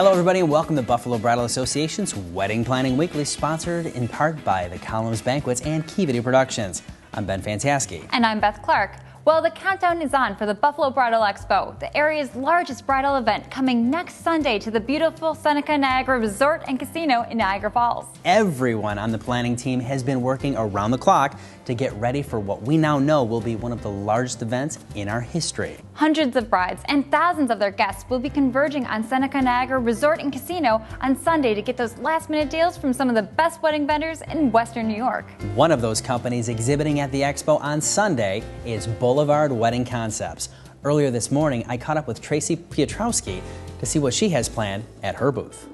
Hello everybody and welcome to Buffalo Bridal Association's Wedding Planning Weekly, sponsored in part by the Columns Banquets and Key Video Productions. I'm Ben Fantaski. And I'm Beth Clark. Well, the countdown is on for the Buffalo Bridal Expo, the area's largest bridal event, coming next Sunday to the beautiful Seneca Niagara Resort and Casino in Niagara Falls. Everyone on the planning team has been working around the clock to get ready for what we now know will be one of the largest events in our history. Hundreds of brides and thousands of their guests will be converging on Seneca Niagara Resort and Casino on Sunday to get those last-minute deals from some of the best wedding vendors in Western New York. One of those companies exhibiting at the expo on Sunday is Boulevard Wedding Concepts. Earlier this morning, I caught up with Tracy Piotrowski to see what she has planned at her booth.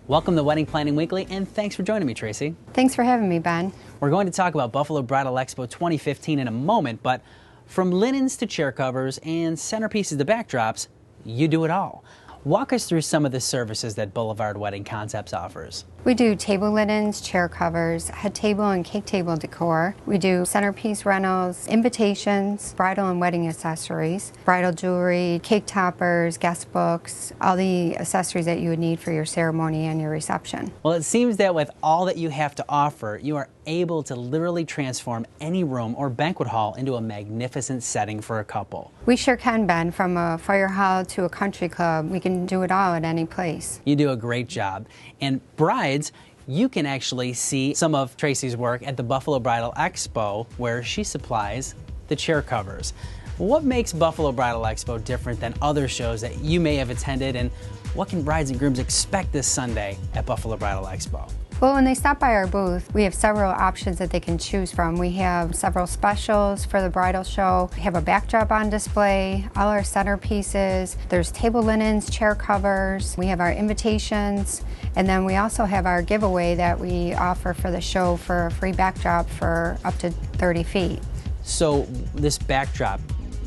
Welcome to Wedding Planning Weekly, and thanks for joining me, Tracy. Thanks for having me, Ben. We're going to talk about Buffalo Bridal Expo 2015 in a moment, but from linens to chair covers and centerpieces to backdrops, you do it all. Walk us through some of the services that Boulevard Wedding Concepts offers. We do table linens, chair covers, head table and cake table decor. We do centerpiece rentals, invitations, bridal and wedding accessories, bridal jewelry, cake toppers, guest books, all the accessories that you would need for your ceremony and your reception. Well, it seems that with all that you have to offer, you are able to literally transform any room or banquet hall into a magnificent setting for a couple. We sure can, Ben. From a fire hall to a country club, we can do it all at any place. You do a great job. And brides, you can actually see some of Tracy's work at the Buffalo Bridal Expo, where she supplies the chair covers. What makes Buffalo Bridal Expo different than other shows that you may have attended, and what can brides and grooms expect this Sunday at Buffalo Bridal Expo? Well, when they stop by our booth, we have several options that they can choose from. We have several specials for the bridal show. We have a backdrop on display, all our centerpieces. There's table linens, chair covers. We have our invitations. And then we also have our giveaway that we offer for the show for a free backdrop for up to 30 feet. So this backdrop,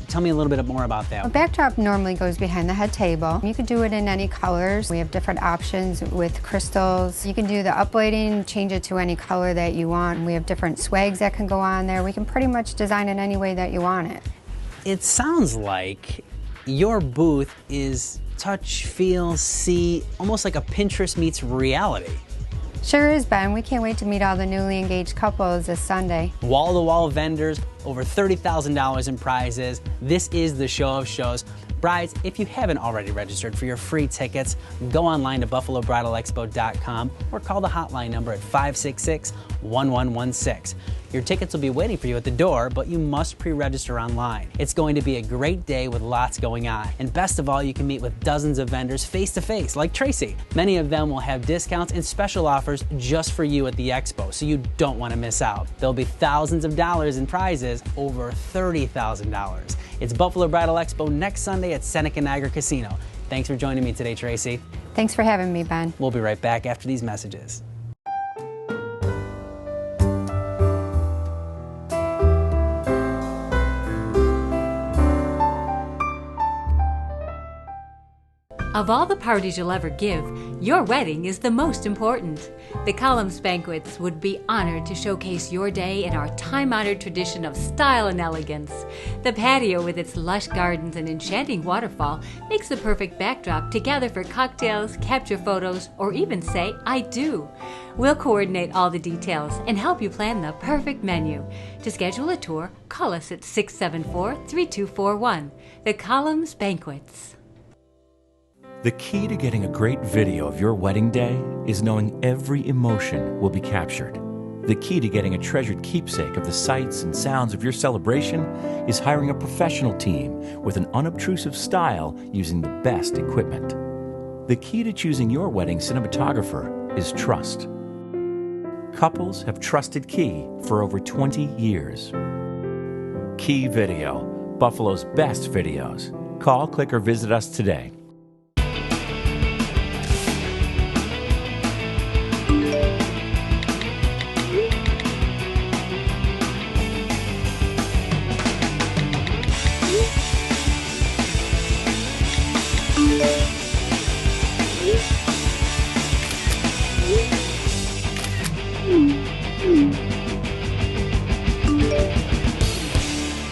tell me a little bit more about that. A backdrop normally goes behind the head table. You could do it in any colors. We have different options with crystals. You can do the uplighting, change it to any color that you want. We have different swags that can go on there. We can pretty much design it any way that you want it. It sounds like your booth is touch, feel, see, almost like a Pinterest meets reality. Sure is, Ben. We can't wait to meet all the newly engaged couples this Sunday. Wall-to-wall vendors, over $30,000 in prizes. This is the show of shows. Brides, if you haven't already registered for your free tickets, go online to buffalobridalexpo.com or call the hotline number at 566-1116. Your tickets will be waiting for you at the door, but you must pre-register online. It's going to be a great day with lots going on. And best of all, you can meet with dozens of vendors face-to-face, like Tracy. Many of them will have discounts and special offers just for you at the expo, so you don't want to miss out. There'll be thousands of dollars in prizes, over $30,000. It's Buffalo Bridal Expo next Sunday at Seneca Niagara Casino. Thanks for joining me today, Tracy. Thanks for having me, Ben. We'll be right back after these messages. Of all the parties you'll ever give, your wedding is the most important. The Columns Banquets would be honored to showcase your day in our time-honored tradition of style and elegance. The patio with its lush gardens and enchanting waterfall makes the perfect backdrop to gather for cocktails, capture photos, or even say, I do. We'll coordinate all the details and help you plan the perfect menu. To schedule a tour, call us at 674-3241. The Columns Banquets. The key to getting a great video of your wedding day is knowing every emotion will be captured. The key to getting a treasured keepsake of the sights and sounds of your celebration is hiring a professional team with an unobtrusive style using the best equipment. The key to choosing your wedding cinematographer is trust. Couples have trusted Key for over 20 years. Key Video, Buffalo's best videos. Call, click, or visit us today.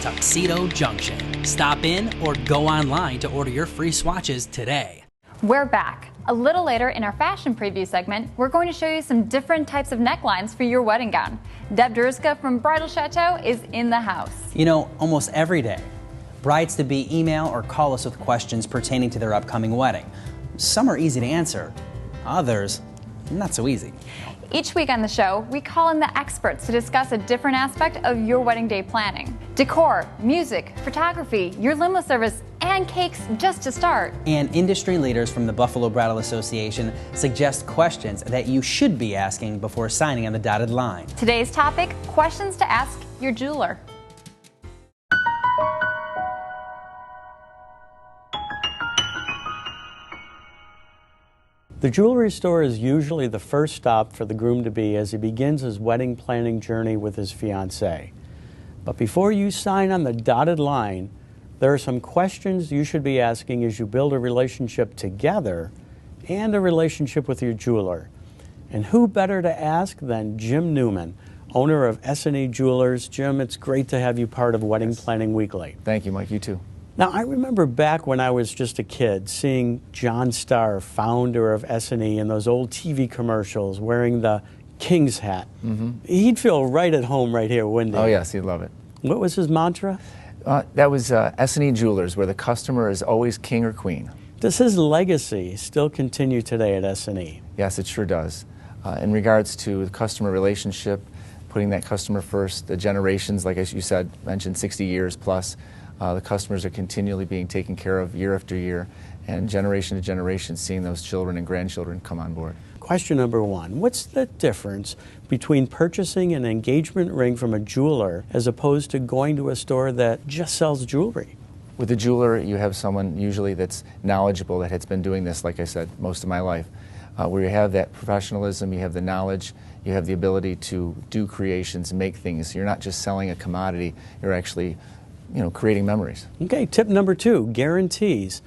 Tuxedo Junction. Stop in or go online to order your free swatches today. We're back. A little later in our fashion preview segment, we're going to show you some different types of necklines for your wedding gown. Deb Duriska from Bridal Chateau is in the house. You know, almost every day, brides-to-be email or call us with questions pertaining to their upcoming wedding. Some are easy to answer, others not so easy. Each week on the show, we call in the experts to discuss a different aspect of your wedding day planning. Decor, music, photography, your limo service, and cakes just to start. And industry leaders from the Buffalo Bridal Association suggest questions that you should be asking before signing on the dotted line. Today's topic, questions to ask your jeweler. The jewelry store is usually the first stop for the groom-to-be as he begins his wedding planning journey with his fiancée. But before you sign on the dotted line, there are some questions you should be asking as you build a relationship together and a relationship with your jeweler. And who better to ask than Jim Newman, owner of S&E Jewelers. Jim, it's great to have you part of Wedding Planning Weekly. Thank you, Mike. You too. Now, I remember back when I was just a kid seeing John Starr, founder of S&E, in those old TV commercials wearing the King's hat. He'd feel right at home right here, wouldn't he? Oh, yes, he'd love it. What was his mantra? That was S&E Jewelers, where the customer is always king or queen. Does his legacy still continue today at S&E? Yes, it sure does. In regards to the customer relationship, putting that customer first, the generations, like as you said, mentioned 60 years plus, the customers are continually being taken care of year after year, and generation to generation seeing those children and grandchildren come on board. Question number one, what's the difference between purchasing an engagement ring from a jeweler as opposed to going to a store that just sells jewelry? With a jeweler, you have someone usually that's knowledgeable, that has been doing this, like I said, most of my life, where you have that professionalism, you have the knowledge, you have the ability to do creations, make things. You're not just selling a commodity, you're actually creating memories. Okay, tip number two, guarantees.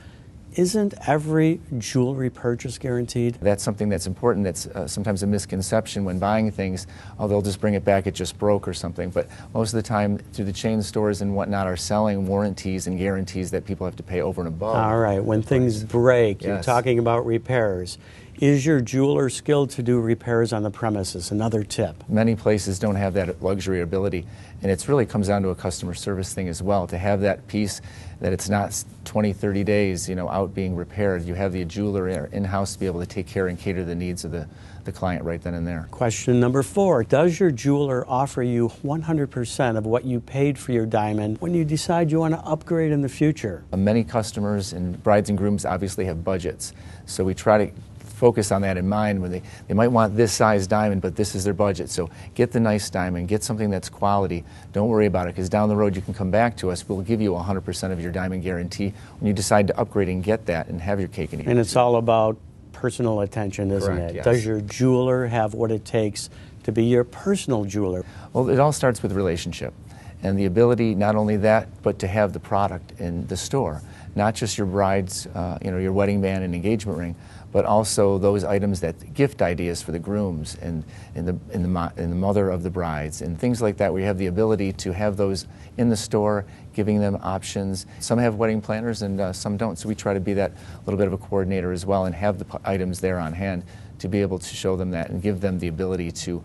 Isn't every jewelry purchase guaranteed? That's something that's important. That's sometimes a misconception when buying things. Oh, they'll just bring it back, it just broke or something. But most of the time, through the chain stores and whatnot, are selling warranties and guarantees that people have to pay over and above. All right, when things break, you're talking about repairs. Is your jeweler skilled to do repairs on the premises? Another tip. Many places don't have that luxury or ability, and it really comes down to a customer service thing as well, to have that piece that it's not 20, 30 days out being repaired. You have the jeweler in-house to be able to take care and cater the needs of the client right then and there. Question number four, does your jeweler offer you 100% of what you paid for your diamond when you decide you want to upgrade in the future? Many customers and brides and grooms obviously have budgets, so we try to focus on that in mind when they might want this size diamond, but this is their budget. So get the nice diamond, get something that's quality. Don't worry about it, because down the road you can come back to us. We'll give you 100% of your diamond guarantee when you decide to upgrade and get that and have your cake and eat. And it's all about personal attention, isn't Correct, it? yes. Does your jeweler have what it takes to be your personal jeweler? Well, it all starts with relationship and the ability, not only that, but to have the product in the store. Not just your bride's, your wedding band and engagement ring, but also those items, that gift ideas for the grooms and the mother of the brides and things like that, where you have the ability to have those in the store, giving them options. Some have wedding planners and some don't, so we try to be that little bit of a coordinator as well and have the items there on hand to be able to show them that and give them the ability to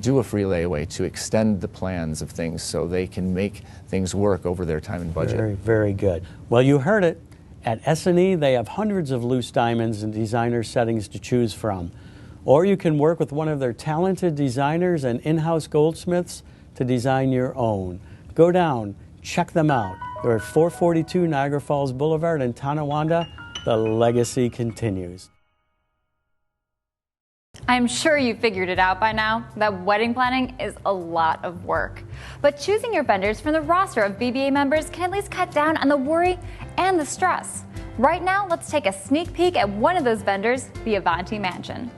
do a free layaway, to extend the plans of things so they can make things work over their time and budget. Very, very good. Well, you heard it. At S&E, they have hundreds of loose diamonds and designer settings to choose from. Or you can work with one of their talented designers and in-house goldsmiths to design your own. Go down, check them out. They're at 442 Niagara Falls Boulevard in Tonawanda. The legacy continues. I'm sure you figured it out by now that wedding planning is a lot of work. But choosing your vendors from the roster of BBA members can at least cut down on the worry and the stress. Right now, let's take a sneak peek at one of those vendors, the Avanti Mansion.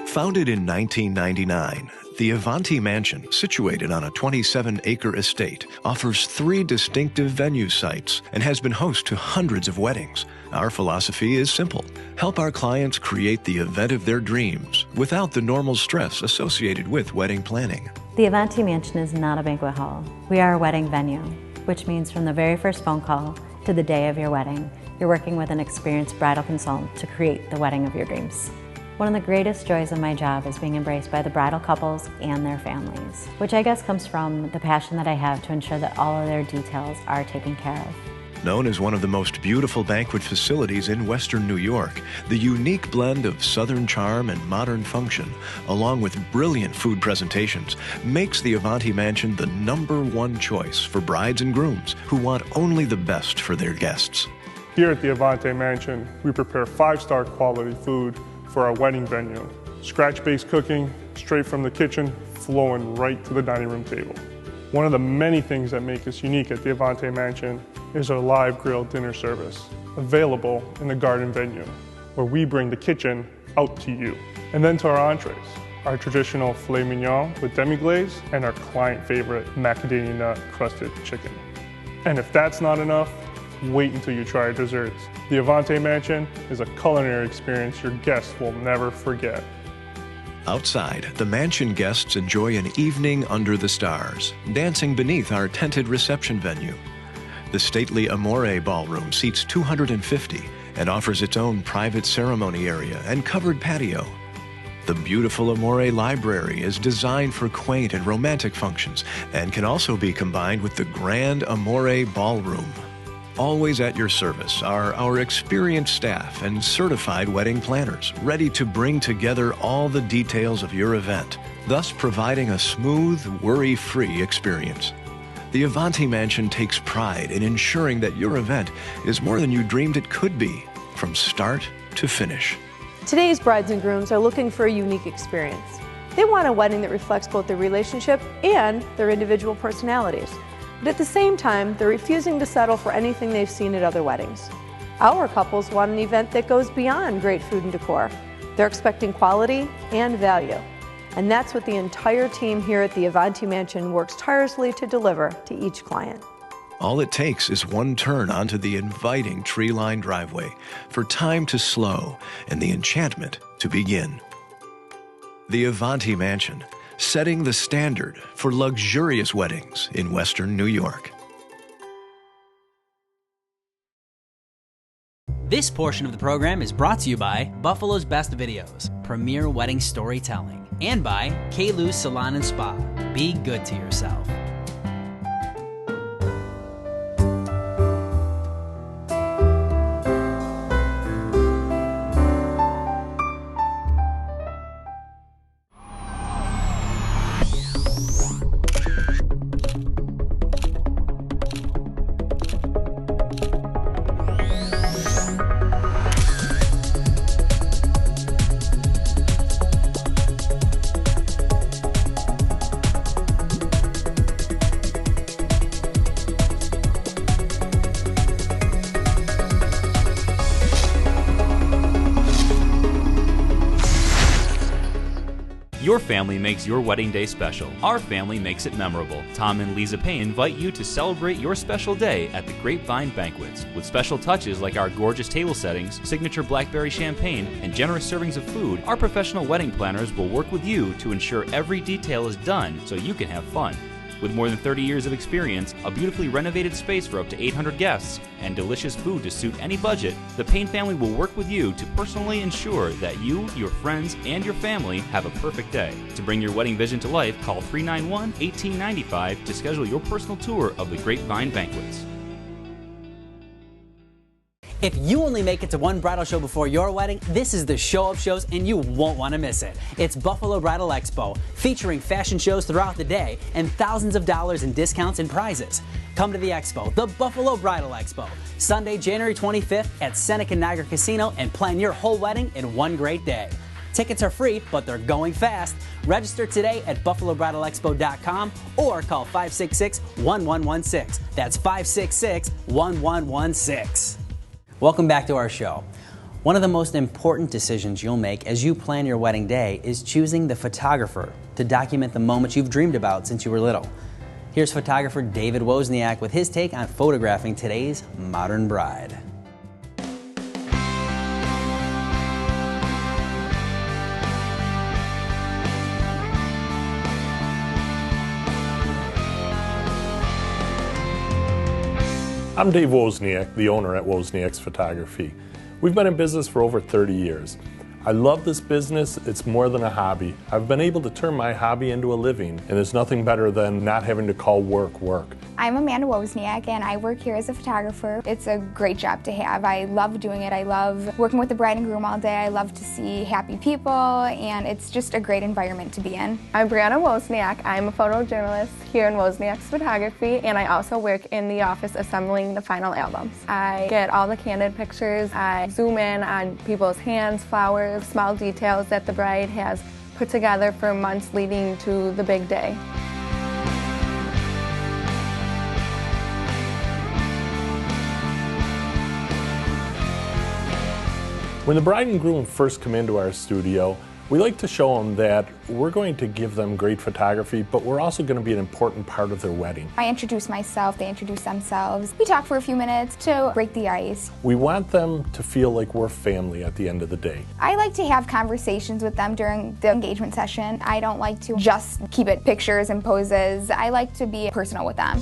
Founded in 1999, the Avanti Mansion, situated on a 27-acre estate, offers 3 distinctive venue sites and has been host to hundreds of weddings. Our philosophy is simple: help our clients create the event of their dreams without the normal stress associated with wedding planning. The Avanti Mansion is not a banquet hall. We are a wedding venue, which means from the very first phone call, to the day of your wedding, you're working with an experienced bridal consultant to create the wedding of your dreams. One of the greatest joys of my job is being embraced by the bridal couples and their families, which I guess comes from the passion that I have to ensure that all of their details are taken care of. Known as one of the most beautiful banquet facilities in Western New York, the unique blend of Southern charm and modern function, along with brilliant food presentations, makes the Avanti Mansion the #1 choice for brides and grooms who want only the best for their guests. Here at the Avanti Mansion, we prepare 5-star quality food for our wedding venue. Scratch-based cooking, straight from the kitchen, flowing right to the dining room table. One of the many things that make us unique at the Avanti Mansion is our live grill dinner service, available in the garden venue, where we bring the kitchen out to you. And then to our entrees, our traditional filet mignon with demi-glaze and our client favorite macadamia nut crusted chicken. And if that's not enough, wait until you try our desserts. The Avanti Mansion is a culinary experience your guests will never forget. Outside, the mansion guests enjoy an evening under the stars, dancing beneath our tented reception venue. The stately Amore Ballroom seats 250 and offers its own private ceremony area and covered patio. The beautiful Amore Library is designed for quaint and romantic functions and can also be combined with the grand Amore Ballroom. Always at your service are our experienced staff and certified wedding planners, ready to bring together all the details of your event, thus providing a smooth, worry-free experience. The Avanti Mansion takes pride in ensuring that your event is more than you dreamed it could be, from start to finish. Today's brides and grooms are looking for a unique experience. They want a wedding that reflects both their relationship and their individual personalities. But at the same time, they're refusing to settle for anything they've seen at other weddings. Our couples want an event that goes beyond great food and decor. They're expecting quality and value. And that's what the entire team here at the Avanti Mansion works tirelessly to deliver to each client. All it takes is one turn onto the inviting tree-lined driveway for time to slow and the enchantment to begin. The Avanti Mansion, setting the standard for luxurious weddings in Western New York. This portion of the program is brought to you by Buffalo's Best Videos, Premier Wedding Storytelling, and by K-Lou's Salon and Spa. Be good to yourself. Your family makes your wedding day special. Our family makes it memorable. Tom and Lisa Payne invite you to celebrate your special day at the Grapevine Banquets. With special touches like our gorgeous table settings, signature blackberry champagne, and generous servings of food, our professional wedding planners will work with you to ensure every detail is done so you can have fun. With more than 30 years of experience, a beautifully renovated space for up to 800 guests, and delicious food to suit any budget, the Payne family will work with you to personally ensure that you, your friends, and your family have a perfect day. To bring your wedding vision to life, call 391-1895 to schedule your personal tour of the Grapevine Banquets. If you only make it to one bridal show before your wedding, this is the show of shows and you won't want to miss it. It's Buffalo Bridal Expo, featuring fashion shows throughout the day and thousands of dollars in discounts and prizes. Come to the expo, the Buffalo Bridal Expo, Sunday, January 25th at Seneca Niagara Casino, and plan your whole wedding in one great day. Tickets are free, but they're going fast. Register today at buffalobridalexpo.com or call 566-1116. That's 566-1116. Welcome back to our show. One of the most important decisions you'll make as you plan your wedding day is choosing the photographer to document the moments you've dreamed about since you were little. Here's photographer David Wozniak with his take on photographing today's modern bride. I'm Dave Wozniak, the owner at Wozniak's Photography. We've been in business for over 30 years. I love this business. It's more than a hobby. I've been able to turn my hobby into a living, and there's nothing better than not having to call work work. I'm Amanda Wozniak, and I work here as a photographer. It's a great job to have. I love doing it. I love working with the bride and groom all day. I love to see happy people, and it's just a great environment to be in. I'm Brianna Wozniak. I'm a photojournalist here in Wozniak's Photography, and I also work in the office assembling the final albums. I get all the candid pictures. I zoom in on people's hands, flowers, small details that the bride has put together for months leading to the big day. When the bride and groom first come into our studio, we like to show them that we're going to give them great photography, but we're also going to be an important part of their wedding. I introduce myself, they introduce themselves. We talk for a few minutes to break the ice. We want them to feel like we're family at the end of the day. I like to have conversations with them during the engagement session. I don't like to just keep it pictures and poses. I like to be personal with them.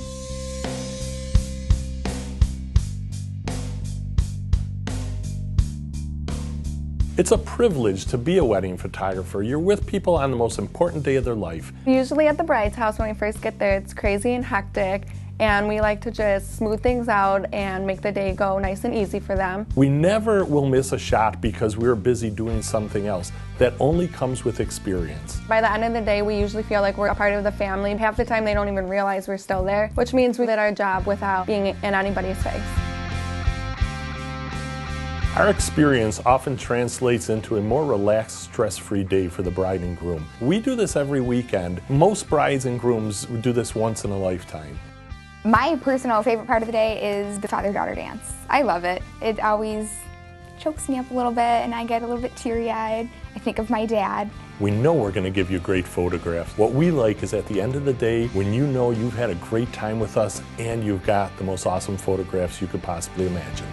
It's a privilege to be a wedding photographer. You're with people on the most important day of their life. Usually at the bride's house when we first get there, it's crazy and hectic, and we like to just smooth things out and make the day go nice and easy for them. We never will miss a shot because we're busy doing something else. That only comes with experience. By the end of the day, we usually feel like we're a part of the family. Half the time they don't even realize we're still there, which means we did our job without being in anybody's face. Our experience often translates into a more relaxed, stress-free day for the bride and groom. We do this every weekend. Most brides and grooms do this once in a lifetime. My personal favorite part of the day is the father-daughter dance. I love it. It always chokes me up a little bit and I get a little bit teary-eyed. I think of my dad. We know we're going to give you great photographs. What we like is at the end of the day, when you know you've had a great time with us and you've got the most awesome photographs you could possibly imagine.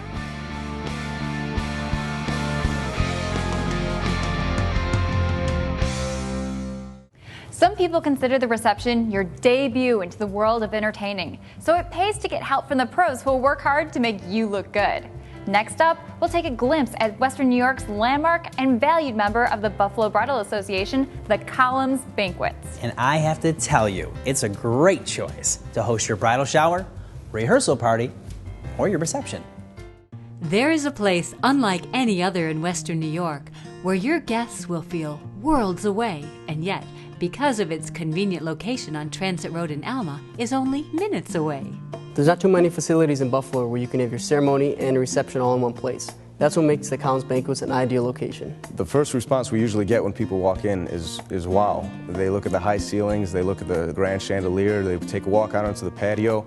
Some people consider the reception your debut into the world of entertaining, so it pays to get help from the pros who will work hard to make you look good. Next up, we'll take a glimpse at Western New York's landmark and valued member of the Buffalo Bridal Association, the Columns Banquets. And I have to tell you, it's a great choice to host your bridal shower, rehearsal party, or your reception. There is a place unlike any other in Western New York where your guests will feel worlds away, and yet, because of its convenient location on Transit Road in Alma, is only minutes away. There's not too many facilities in Buffalo where you can have your ceremony and reception all in one place. That's what makes the Columns Banquets an ideal location. The first response we usually get when people walk in is wow. They look at the high ceilings, they look at the grand chandelier, they take a walk out onto the patio,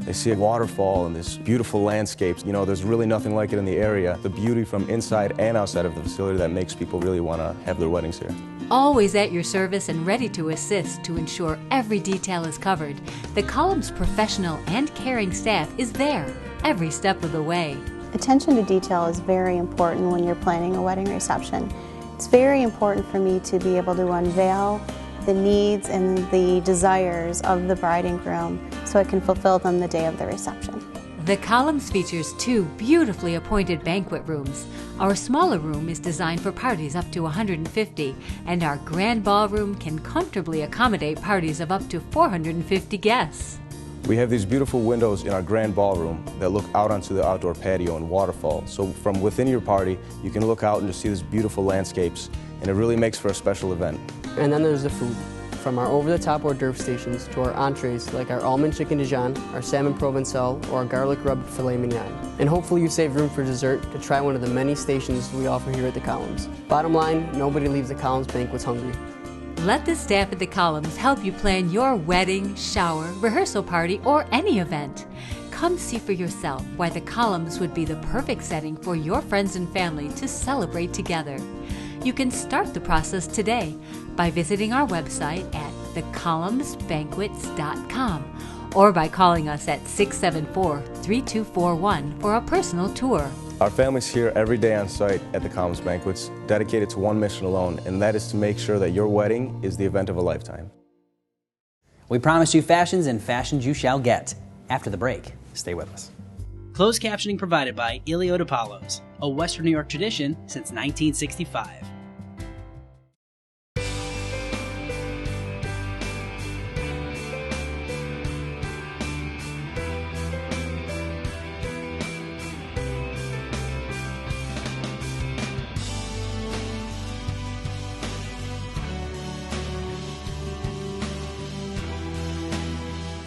they see a waterfall and this beautiful landscapes. You know, there's really nothing like it in the area. The beauty from inside and outside of the facility that makes people really want to have their weddings here. Always at your service and ready to assist to ensure every detail is covered, the Columns professional and caring staff is there every step of the way. Attention to detail is very important when you're planning a wedding reception. It's very important for me to be able to unveil the needs and the desires of the bride and groom so I can fulfill them the day of the reception. The Columns features 2 beautifully appointed banquet rooms. Our smaller room is designed for parties up to 150, and our grand ballroom can comfortably accommodate parties of up to 450 guests. We have these beautiful windows in our grand ballroom that look out onto the outdoor patio and waterfall. So from within your party, you can look out and just see these beautiful landscapes, and it really makes for a special event. And then there's the food. From our over-the-top hors d'oeuvre stations to our entrees like our almond chicken Dijon, our salmon provençal, or our garlic rub filet mignon. And hopefully you save room for dessert to try one of the many stations we offer here at the Columns. Bottom line, nobody leaves the Columns Banquets hungry. Let the staff at the Columns help you plan your wedding, shower, rehearsal party, or any event. Come see for yourself why the Columns would be the perfect setting for your friends and family to celebrate together. You can start the process today by visiting our website at thecolumnsbanquets.com or by calling us at 674-3241 for a personal tour. Our family's here every day on site at the Columns Banquets, dedicated to one mission alone, and that is to make sure that your wedding is the event of a lifetime. We promised you fashions, and fashions you shall get. After the break, stay with us. Closed captioning provided by Elio DePaulo's, a Western New York tradition since 1965.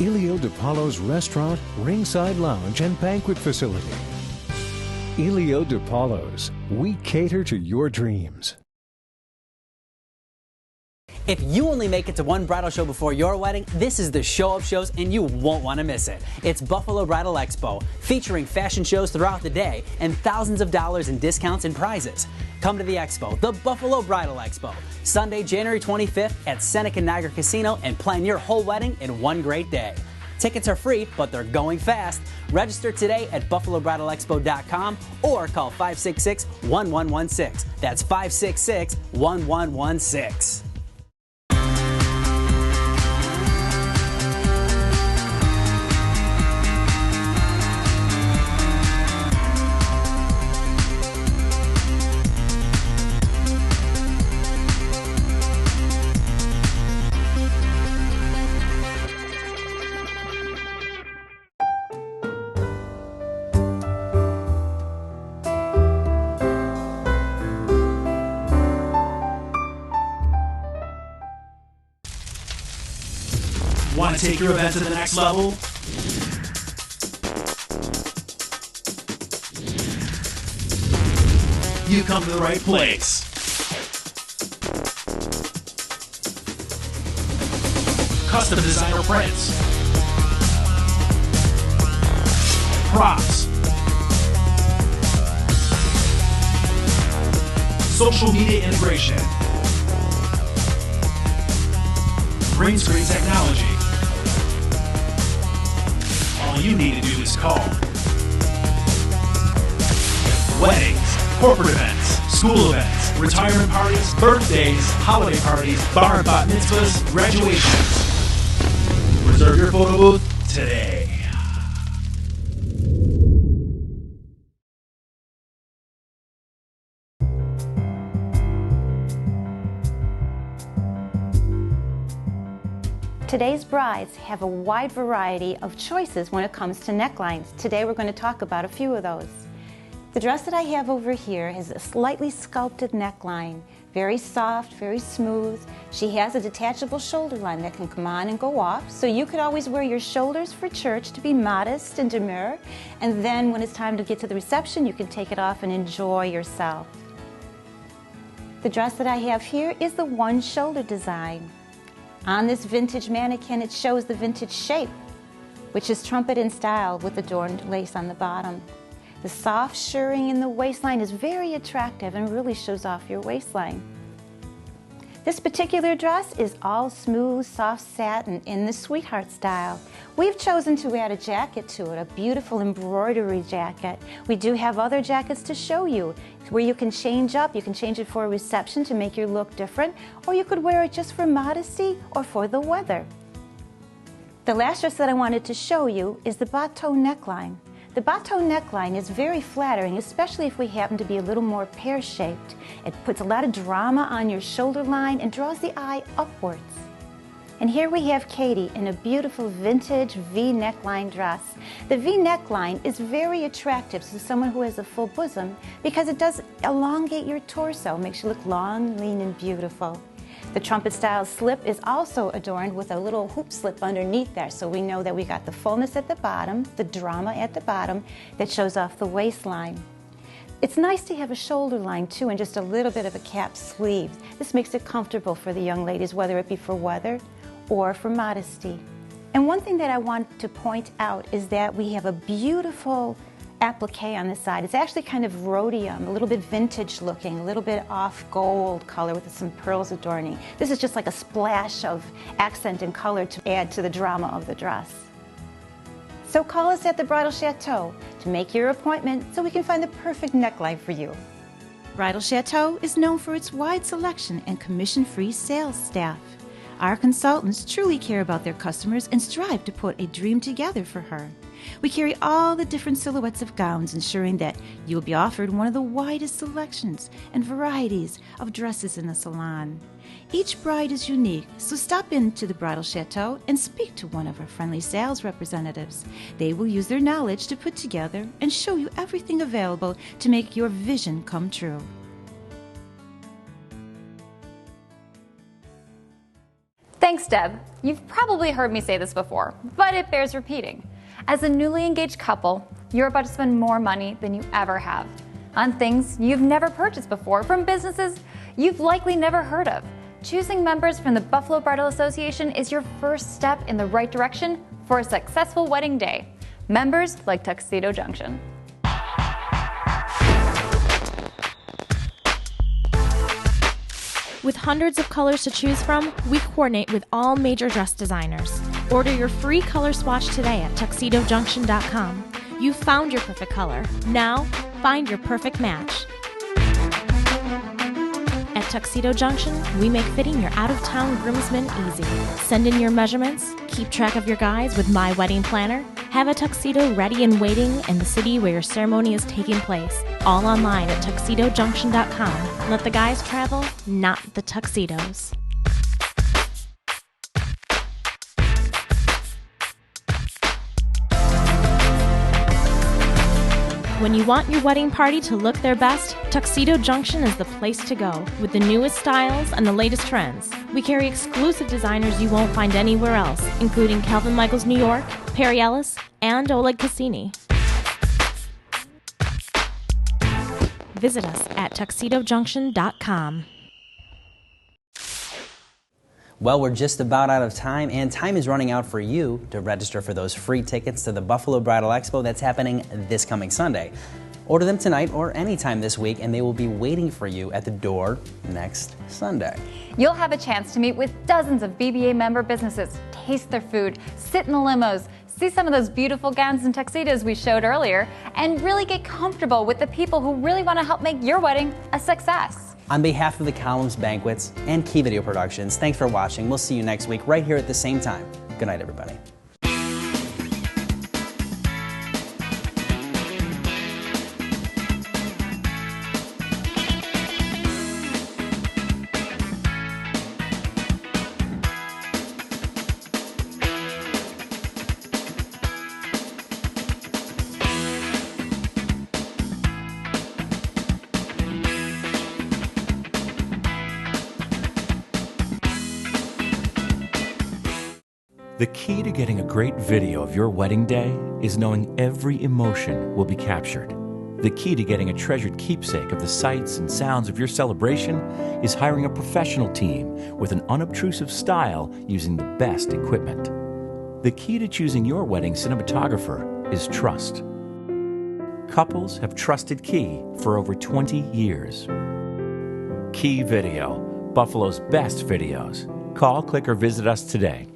Elio DePaulo's Restaurant, Ringside Lounge, and Banquet Facility. Elio DePaulo's, we cater to your dreams. If you only make it to one bridal show before your wedding, this is the show of shows and you won't want to miss it. It's Buffalo Bridal Expo, featuring fashion shows throughout the day and thousands of dollars in discounts and prizes. Come to the expo, the Buffalo Bridal Expo, Sunday, January 25th at Seneca Niagara Casino, and plan your whole wedding in one great day. Tickets are free, but they're going fast. Register today at buffalobridalexpo.com or call 566-1116. That's 566-1116. Want to take your event to the next level? You come to the right place. Custom designer prints, props, social media integration, green screen technology. All you need to do is call. Weddings, corporate events, school events, retirement parties, birthdays, holiday parties, bar and bat mitzvahs, graduations. Reserve your photo booth today. Today's brides have a wide variety of choices when it comes to necklines. Today we're going to talk about a few of those. The dress that I have over here has a slightly sculpted neckline, very soft, very smooth. She has a detachable shoulder line that can come on and go off, so you could always wear your shoulders for church to be modest and demure, and then when it's time to get to the reception, you can take it off and enjoy yourself. The dress that I have here is the one shoulder design. On this vintage mannequin, it shows the vintage shape, which is trumpet in style with adorned lace on the bottom. The soft shirring in the waistline is very attractive and really shows off your waistline. This particular dress is all smooth, soft satin in the sweetheart style. We've chosen to add a jacket to it, a beautiful embroidery jacket. We do have other jackets to show you where you can change up. You can change it for a reception to make your look different, or you could wear it just for modesty or for the weather. The last dress that I wanted to show you is the bateau neckline. The bateau neckline is very flattering, especially if we happen to be a little more pear-shaped. It puts a lot of drama on your shoulder line and draws the eye upwards. And here we have Katie in a beautiful vintage V neckline dress. The V neckline is very attractive to someone who has a full bosom because it does elongate your torso, makes you look long, lean, and beautiful. The trumpet style slip is also adorned with a little hoop slip underneath there, so we know that we got the fullness at the bottom, the drama at the bottom that shows off the waistline. It's nice to have a shoulder line too and just a little bit of a cap sleeve. This makes it comfortable for the young ladies, whether it be for weather or for modesty. And one thing that I want to point out is that we have a beautiful applique on the side. It's actually kind of rhodium, a little bit vintage looking, a little bit off gold color with some pearls adorning. This is just like a splash of accent and color to add to the drama of the dress. So call us at the Bridal Chateau to make your appointment so we can find the perfect neckline for you. Bridal Chateau is known for its wide selection and commission-free sales staff. Our consultants truly care about their customers and strive to put a dream together for her. We carry all the different silhouettes of gowns, ensuring that you will be offered one of the widest selections and varieties of dresses in the salon. Each bride is unique, so stop into the Bridal Chateau and speak to one of our friendly sales representatives. They will use their knowledge to put together and show you everything available to make your vision come true. Thanks, Deb. You've probably heard me say this before, but it bears repeating. As a newly engaged couple, you're about to spend more money than you ever have on things you've never purchased before from businesses you've likely never heard of. Choosing members from the Buffalo Bridal Association is your first step in the right direction for a successful wedding day. Members like Tuxedo Junction. With hundreds of colors to choose from, we coordinate with all major dress designers. Order your free color swatch today at tuxedojunction.com. You've found your perfect color. Now, find your perfect match. At Tuxedo Junction, we make fitting your out-of-town groomsmen easy. Send in your measurements, keep track of your guys with My Wedding Planner, have a tuxedo ready and waiting in the city where your ceremony is taking place. All online at tuxedojunction.com. Let the guys travel, not the tuxedos. When you want your wedding party to look their best, Tuxedo Junction is the place to go. With the newest styles and the latest trends, we carry exclusive designers you won't find anywhere else, including Calvin Michaels New York, Perry Ellis, and Oleg Cassini. Visit us at tuxedojunction.com. Well, we're just about out of time, and time is running out for you to register for those free tickets to the Buffalo Bridal Expo that's happening this coming Sunday. Order them tonight or anytime this week, and they will be waiting for you at the door next Sunday. You'll have a chance to meet with dozens of BBA member businesses, taste their food, sit in the limos, see some of those beautiful gowns and tuxedos we showed earlier, and really get comfortable with the people who really want to help make your wedding a success. On behalf of the Columns Banquets and Key Video Productions, thanks for watching. We'll see you next week right here at the same time. Good night, everybody. The key to getting a great video of your wedding day is knowing every emotion will be captured. The key to getting a treasured keepsake of the sights and sounds of your celebration is hiring a professional team with an unobtrusive style using the best equipment. The key to choosing your wedding cinematographer is trust. Couples have trusted Key for over 20 years. Key Video, Buffalo's best videos. Call, click, or visit us today.